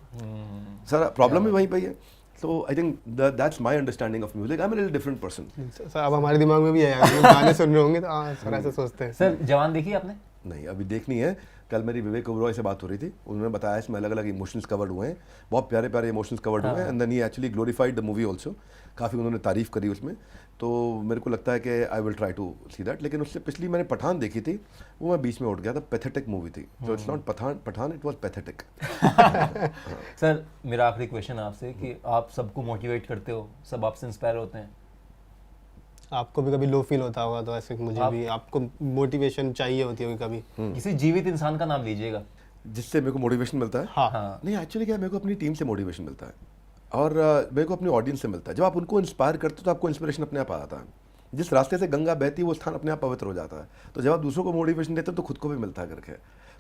सारा प्रॉब्लम भी वहीं पे ही है। So I think that's my understanding of music. I'm a little different person. Sir अब हमारे दिमाग में भी है, गाने सुन रहे होंगे तो सर ऐसे सोचते हैं। सर जवान देखी आपने? नहीं, अभी देखनी है। कल मेरी विवेक ओबरॉय से बात हो रही थी, उन्होंने बताया इसमें अलग अलग इमोशंस कवर्ड हुए हैं, बहुत प्यारे प्यारे इमोशंस कवर्ड हुए हैं, and then he actually glorified the movie also. काफ़ी उन्होंने तारीफ करी उसमें, तो मेरे को लगता है कि I will try to see that. लेकिन उससे पिछली मैंने पठान देखी थी, वो मैं बीच में उठ गया था, पैथेटिक मूवी थी। तो it's not Pathaan, it was pathetic. Sir मेरा आखिरी क्वेश्चन आपसे कि आप सबको मोटिवेट करते हो, सब आपसे इंस्पायर होते हैं, आपको भी कभी लो फील होता होगा तो ऐसे मुझे भी आपको मोटिवेशन चाहिए होती होगी कभी? किसी जीवित इंसान का नाम लीजिएगा जिससे मेरे को मोटिवेशन मिलता है। हाँ। नहीं, एक्चुअली क्या है, मेरे को अपनी टीम से मोटिवेशन मिलता है, और मेरे को अपनी ऑडियंस से मिलता है। जब आप उनको इंस्पायर करते हो तो आपको इंस्पिरेशन अपने आप आ जाता है। जिस रास्ते से गंगा बहती है वो स्थान अपने आप पवित्र हो जाता है। तो जब आप दूसरों को मोटिवेशन देते हो तो खुद को भी मिलता है करके।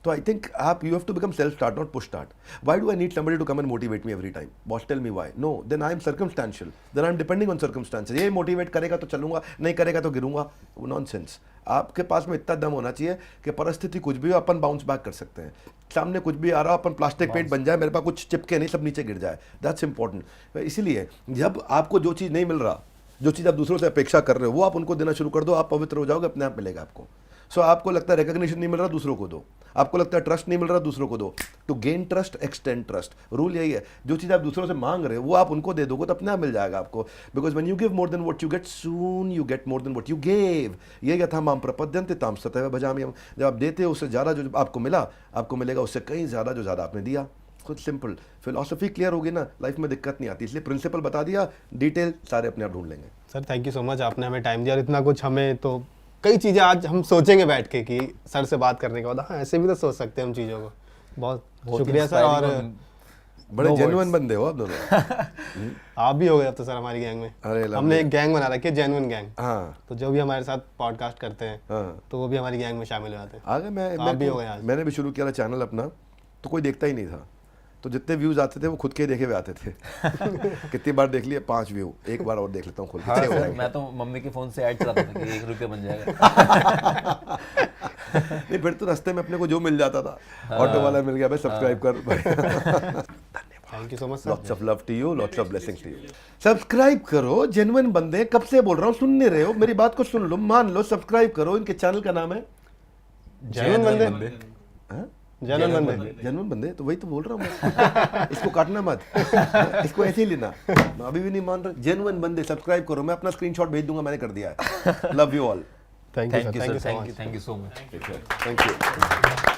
तो आई थिंक आप you have to become self start, not push start. Why do I need somebody to come and motivate me every time? Boss tell me why? No, then I am circumstantial, then I am depending on circumstances. ये motivate करेगा तो चलूंगा, नहीं करेगा तो गिरूंगा, वो nonsense. आपके पास में इतना दम होना चाहिए कि परिस्थिति कुछ भी हो, अपन बाउंस बैक कर सकते हैं। सामने कुछ भी आ रहा, अपन प्लास्टिक पेंट बन जाए, मेरे पास कुछ चिपके नहीं, सब नीचे गिर जाए। That's important. इसीलिए जब आपको जो चीज़ नहीं मिल रहा, जो चीज़ आप दूसरों से अपेक्षा कर रहे हो, वो आप उनको देना शुरू कर दो, आप पवित्र हो जाओगे, अपने आप मिलेगा आपको। सो आपको लगता है रिकॉग्निशन नहीं मिल रहा, दूसरों को दो। आपको लगता है ट्रस्ट नहीं मिल रहा, दूसरों को दो। To gain trust extend trust, rule यही है। जो चीज़ आप दूसरों से मांग रहे हो वो आप उनको दे दोगे तो अपने आप मिल जाएगा आपको। Because when you give more than what you get, soon you get more than what you gave. ये यथा माम प्रपद्यन्ते ताम सतैव भजामि। जब आप देते हो उससे ज़्यादा जो आपको मिला, आपको मिलेगा उससे कहीं ज़्यादा जो ज़्यादा आपने दिया। खुद सिंपल फिलॉसफी क्लियर होगी ना, लाइफ में दिक्कत नहीं आती। इसलिए प्रिंसिपल बता दिया, डिटेल सारे अपने आप ढूंढ लेंगे। Sir thank you so much, आपने हमें टाइम दिया और इतना कुछ हमें, तो कई चीज़ें आज हम सोचेंगे बैठ के कि सर से बात करने के बाद हाँ ऐसे भी तो सोच सकते हैं हम चीज़ों को। बहुत शुक्रिया सर, और बड़े जेन्युइन बंदे हो आप दोनों। आप भी हो गए अब तो सर हमारी गैंग में। अरे हमने एक गैंग बना रखी है, जेन्युइन गैंग। हाँ, तो जो भी हमारे साथ पॉडकास्ट करते हैं हाँ, तो वो भी हमारी गैंग में शामिल हो जाते हैं। आगे आप भी हो गए आज। मैंने भी शुरू किया था चैनल अपना, तो कोई देखता ही नहीं था। तो जितने व्यूज आते थे वो खुद के देखे हुए आते थे। कितनी बार देख लिए? 5 व्यू, एक बार और देख लेता हूँ खुद के। हाँ, छह हो जाएंगे। मैं तो मम्मी के फोन से ऐड चलाता था कि 1 रुपया बन जाएगा। नहीं, फिर तो रास्ते में अपने को जो मिल जाता था, ऑटो वाला मिल गया भाई, सब्सक्राइब कर। Thank you so much sir. Lots of love to you, lots of blessings to you. Subscribe करो, जेन्युइन बंदे, कब से बोल रहा हूँ, सुन नहीं रहे हो, मेरी बात को सुन लो, मान लो, सब्सक्राइब करो। इनके चैनल का नाम है जेन्युइन बंदे। हाँ? जेन्युइन बंदे। जेन्युइन बंदे, तो वही तो बोल रहा हूँ मैं। इसको काटना मत, इसको ऐसे ही लेना। मैं अभी भी नहीं मान रहा। जेन्युइन बंदे, सब्सक्राइब करो। मैं अपना स्क्रीनशॉट भेज दूंगा, मैंने कर दिया है। Love you all. Thank you thank you sir, sir, thank you so much. Thank you.